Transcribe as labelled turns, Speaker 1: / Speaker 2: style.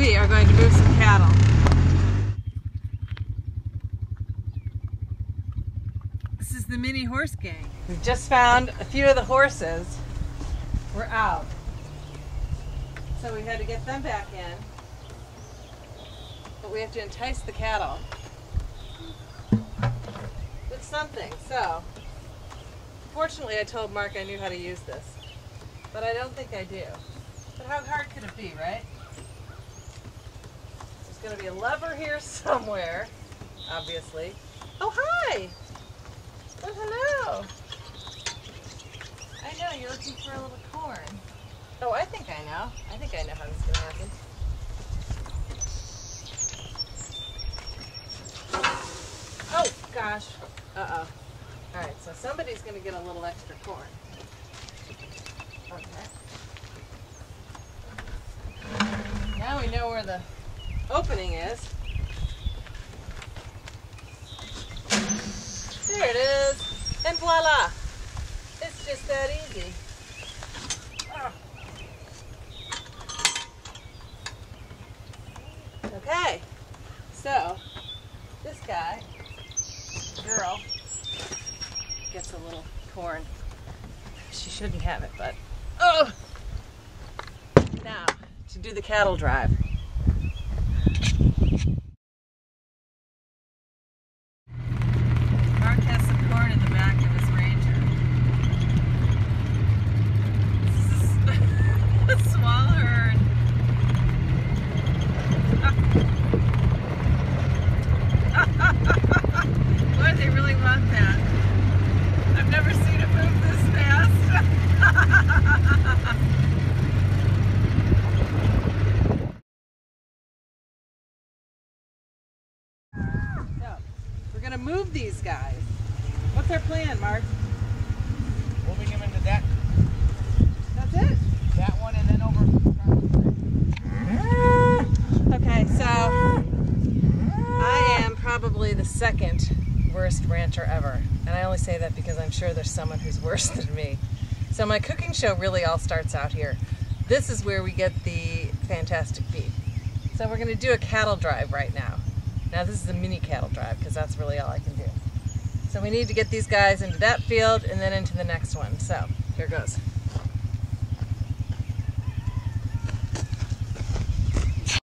Speaker 1: Cindy are going to move some cattle. This is the mini horse gang. We've just found a few of the horses were out. So we had to get them back in. But we have to entice the cattle with something. So, fortunately I told Mark I knew how to use this. But I don't think I do. But how hard could it be, right? There's going to be a lever here somewhere, obviously. Oh, hi! Oh, hello! I know, you're looking for a little corn. Oh, I think I know. I think I know how this is going to happen. Oh, gosh. Uh-oh. Alright, so somebody's going to get a little extra corn. Okay. Now we know where the opening is. There it is. And voila! It's just that easy. Oh. Okay. So, this guy, girl, gets a little corn. She shouldn't have it, but oh! Now, to do the cattle drive. Mark has some corn in the back of his Ranger. This is a small herd. Boy, they really want that. I've never seen it move this fast. So, we're going to move these guys. What's our plan, Mark?
Speaker 2: Moving them into that.
Speaker 1: That's it?
Speaker 2: That one and then over.
Speaker 1: Okay, so I am probably the second worst rancher ever. And I only say that because I'm sure there's someone who's worse than me. So my cooking show really all starts out here. This is where we get the fantastic beef. So we're going to do a cattle drive right now. Now this is a mini cattle drive because that's really all I can do. So we need to get these guys into that field and then into the next one. So here goes.